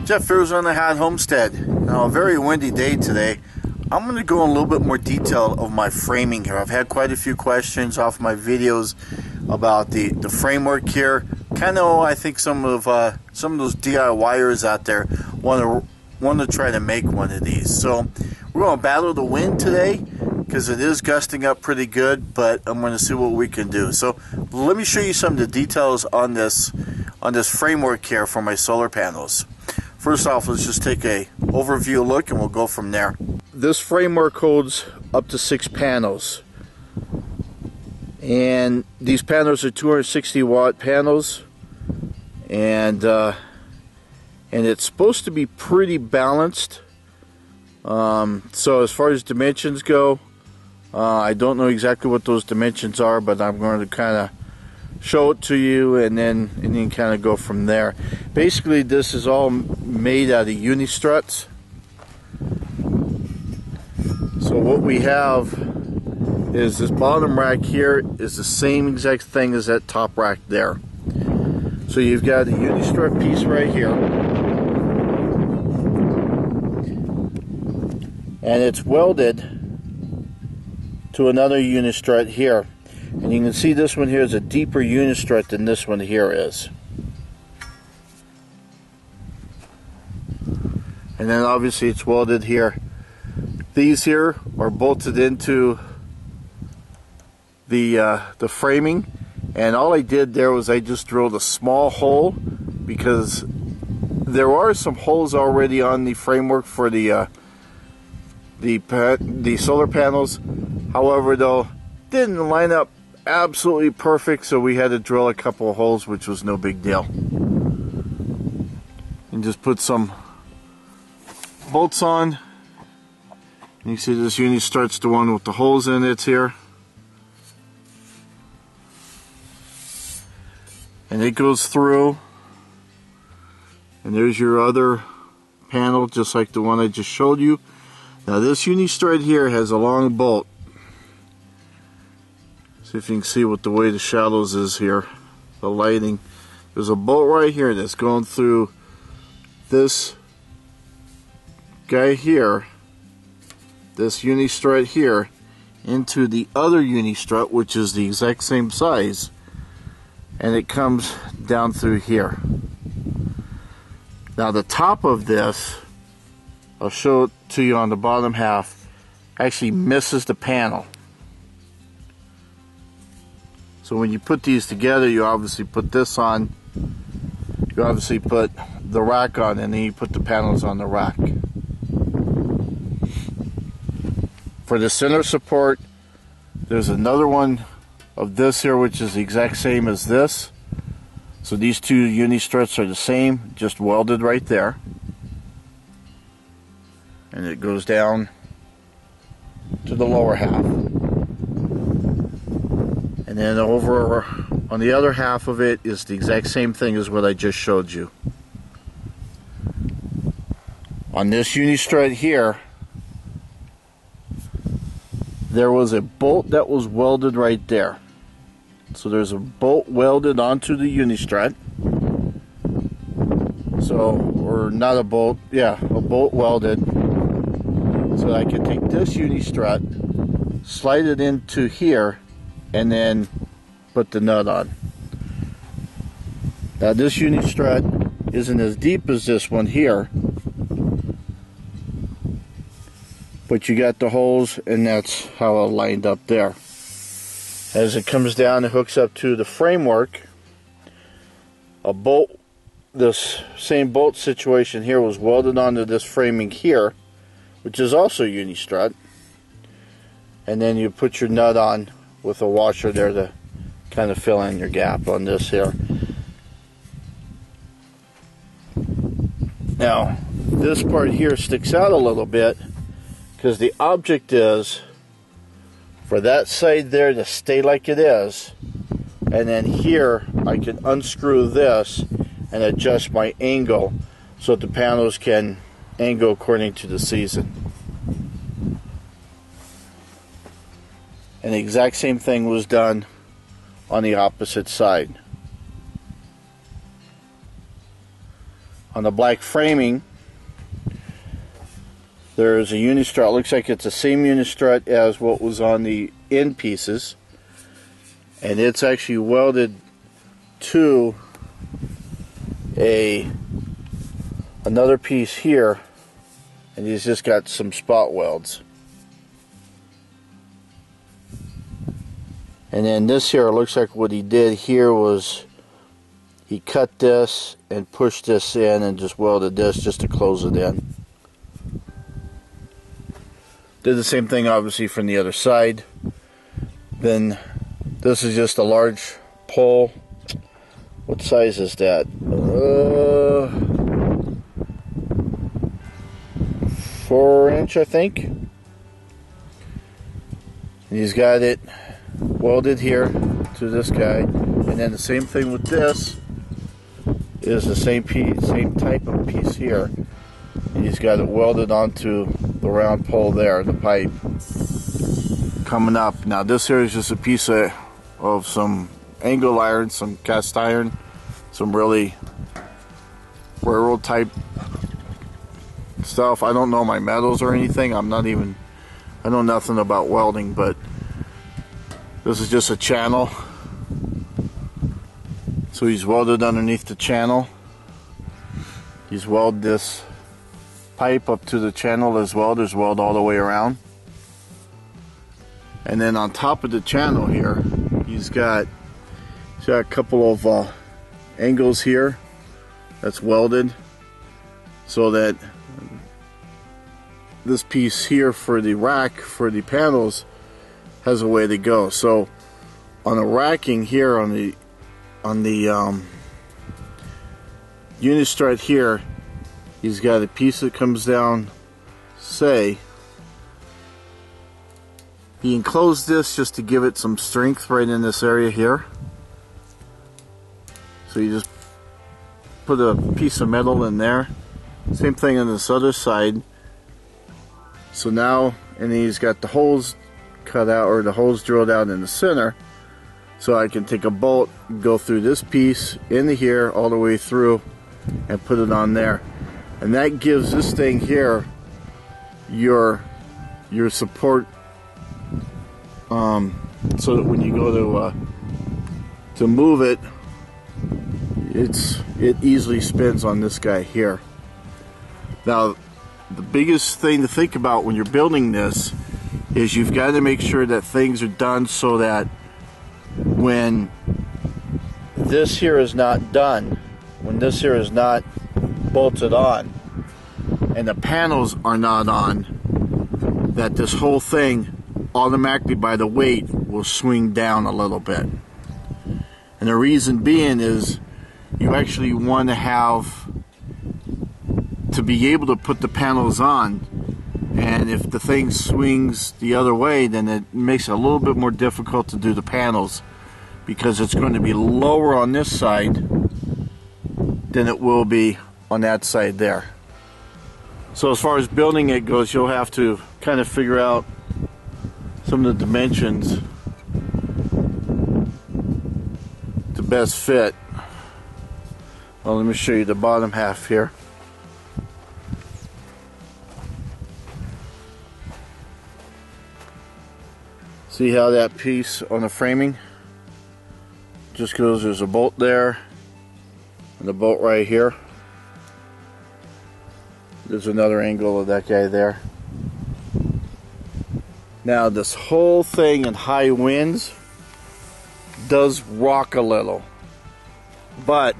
Jeff Fears on the Hat Homestead. Now, a very windy day today. I'm going to go in a little bit more detail of my framing here. I've had quite a few questions off my videos about the framework here. Kind of, I think some of those DIYers out there want to try to make one of these. So we're going to battle the wind today because it is gusting up pretty good, but I'm going to see what we can do. So let me show you some of the details on this framework here for my solar panels. First off, let's just take a overview look and we'll go from there. This framework holds up to 6 panels. And these panels are 260 watt panels. And it's supposed to be pretty balanced. So as far as dimensions go, I don't know exactly what those dimensions are, but I'm going to kind of show it to you and then kind of go from there. Basically, this is all made out of uni struts. So what we have is this bottom rack here is the same exact thing as that top rack there. So you've got a uni strut piece right here, and it's welded to another uni strut here. And you can see this one here is a deeper uni strut than this one here is. And then obviously it's welded here. These here are bolted into the framing, and all I did there was I just drilled a small hole because there are some holes already on the framework for the solar panels. However, though, didn't line up absolutely perfect, so we had to drill a couple of holes, which was no big deal. And just put some bolts on. And you see this uni strut's the one with the holes in it here. And it goes through. And there's your other panel, just like the one I just showed you. Now this uni strut here has a long bolt. See if you can see what the way the shadows is here, the lighting. There's a bolt right here that's going through this guy here, this uni strut here, into the other uni strut, which is the exact same size, and it comes down through here. Now the top of this, I'll show it to you on the bottom half, actually misses the panel. So when you put these together, you obviously put this on, you obviously put the rack on, and then you put the panels on the rack. For the center support, there's another one of this here, which is the exact same as this. So these two uni struts are the same, just welded right there. And it goes down to the lower half. And then over on the other half of it is the exact same thing as what I just showed you. On this uni strut here, there was a bolt that was welded right there. So there's a bolt welded onto the uni strut. So, or not a bolt, yeah, a bolt welded. So I can take this uni strut, slide it into here, and then put the nut on. Now this uni strut isn't as deep as this one here, but you got the holes, and that's how it lined up there. As it comes down and hooks up to the framework, a bolt, this same bolt situation here was welded onto this framing here, which is also uni strut, and then you put your nut on with a washer there to kind of fill in your gap on this here. Now this part here sticks out a little bit because the object is for that side there to stay like it is, and then here I can unscrew this and adjust my angle so that the panels can angle according to the season. And the exact same thing was done on the opposite side. on the black framing, there's a uni-strut. Looks like it's the same uni-strut as what was on the end pieces, and it's actually welded to another piece here, and he's just got some spot welds. And then this here, looks like what he did here was he cut this and pushed this in and just welded this just to close it in. Did the same thing obviously from the other side. Then this is just a large pole. What size is that? 4-inch, I think. And he's got it welded here to this guy, and then the same thing with this is the same piece, same type of piece here, and he's got it welded onto the round pole there, the pipe coming up. Now this here is just a piece of some angle iron, some cast iron, some really railroad type stuff. I don't know my metals or anything. I know nothing about welding, but this is just a channel. So he's welded underneath the channel. He's welded this pipe up to the channel as well. There's weld all the way around. And then on top of the channel here, he's got a couple of angles here that's welded so that this piece here for the rack for the panels has a way to go. So on the racking here on the uni-strut here, he's got a piece that comes down, say, he enclosed this just to give it some strength right in this area here. So you just put a piece of metal in there. Same thing on this other side. So now, and he's got the holes cut out, or the holes drilled out in the center, so I can take a bolt, go through this piece into here all the way through and put it on there, and that gives this thing here your support, so that when you go to move it, it easily spins on this guy here. Now the biggest thing to think about when you're building this is you've got to make sure that things are done so that when this here is not done, when this here is not bolted on, and the panels are not on, that this whole thing automatically by the weight will swing down a little bit. And the reason being is you actually want to be able to put the panels on, and if the thing swings the other way, then it makes it a little bit more difficult to do the panels, because it's going to be lower on this side than it will be on that side there. So as far as building it goes, you'll have to kind of figure out some of the dimensions to best fit. Well, let me show you the bottom half here. See how that piece on the framing just goes, there's a bolt there and a bolt right here. There's another angle of that guy there. Now this whole thing in high winds does rock a little, but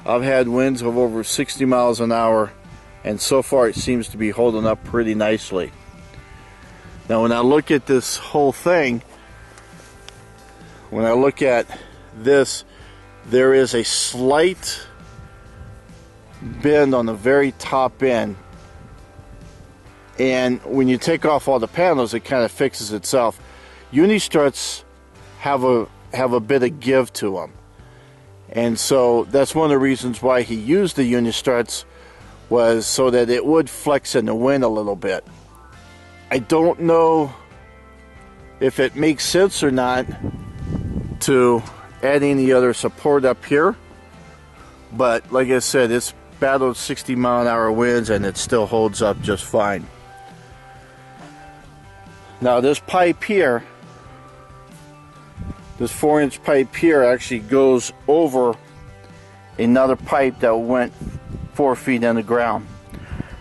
I've had winds of over 60 miles an hour, and so far it seems to be holding up pretty nicely. Now when I look at this whole thing, when I look at this, there is a slight bend on the very top end, and when you take off all the panels, it kind of fixes itself. Uni-struts have a bit of give to them, and so that's one of the reasons why he used the uni-struts, was so that it would flex in the wind a little bit. I don't know if it makes sense or not to add any other support up here, but like I said, it's battled 60-mile-an-hour winds, and it still holds up just fine. Now this pipe here, this 4-inch pipe here, actually goes over another pipe that went 4 feet in the ground.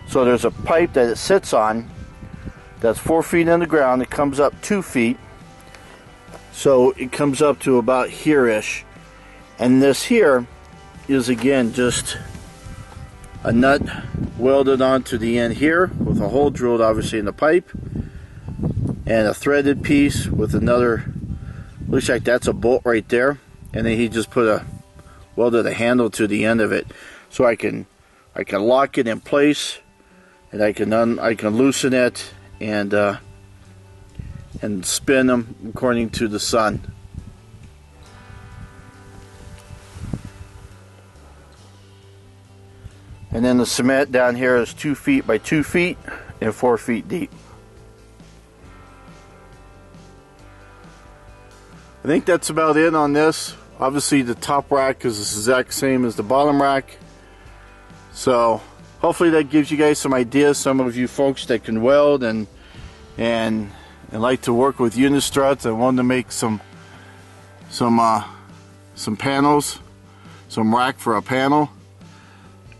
So there's a pipe that it sits on that's 4 feet in the ground. It comes up 2 feet, so it comes up to about here-ish. And this here is again just a nut welded onto the end here with a hole drilled obviously in the pipe, and a threaded piece with another, looks like that's a bolt right there, and then he just welded a handle to the end of it, so I can lock it in place, and I can loosen it and spin them according to the sun. And then the cement down here is 2 feet by 2 feet and 4 feet deep. I think that's about it on this. Obviously the top rack is the exact same as the bottom rack. So hopefully that gives you guys some ideas. Some of you folks that can weld and like to work with unit struts and want to make some panels, some rack for a panel.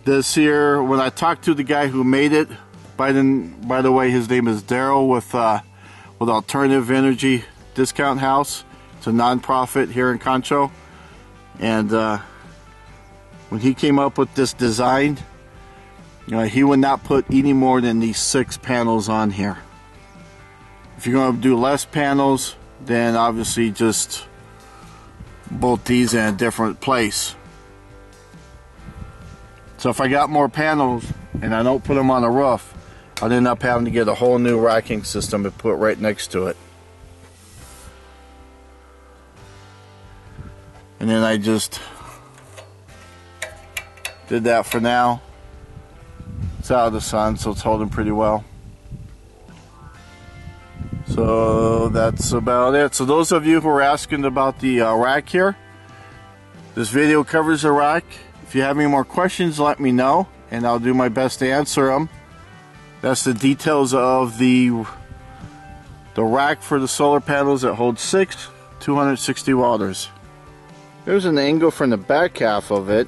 This here, when I talked to the guy who made it, by the way, his name is Daryl with Alternative Energy Discount House. It's a non-profit here in Concho, and when he came up with this design, he would not put any more than these 6 panels on here. If you're going to do less panels, then obviously just bolt these in a different place. So if I got more panels and I don't put them on the roof, I'd end up having to get a whole new racking system and put right next to it. And then I just did that for now. It's out of the sun, so it's holding pretty well. So that's about it. So those of you who are asking about the rack here, this video covers the rack. If you have any more questions, let me know, and I'll do my best to answer them. That's the details of the rack for the solar panels that holds 6 260 welders. There's an angle from the back half of it.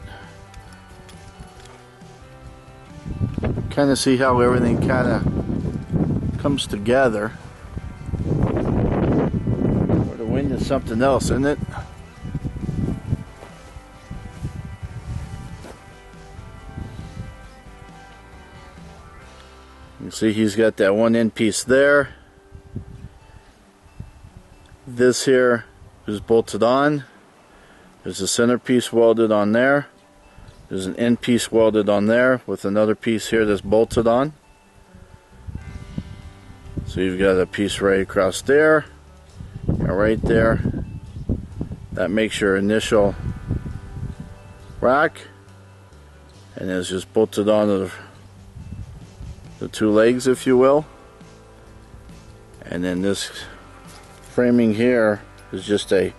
Kind of see how everything kind of comes together. Or the wind is something else, isn't it? You see he's got that one end piece there. This here is bolted on. There's a center piece welded on there. There's an end piece welded on there with another piece here that's bolted on. So you've got a piece right across there and right there. That makes your initial rack, and it's just bolted onto the 2 legs, if you will. And then this framing here is just a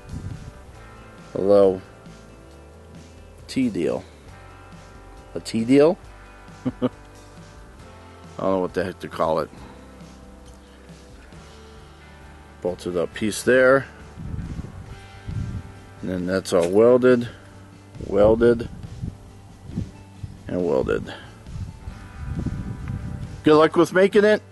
low T-deal. A T-deal? I don't know what the heck to call it. Bolted up piece there. And then that's all welded, and welded. Good luck with making it.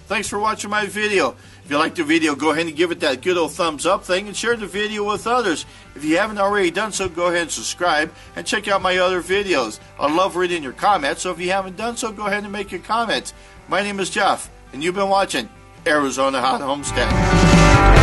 Thanks for watching my video. If you liked the video, go ahead and give it that good old thumbs up thing and share the video with others. If you haven't already done so, go ahead and subscribe and check out my other videos. I love reading your comments, so if you haven't done so, go ahead and make your comments. My name is Jeff, and you've been watching Arizona Hot Homestead.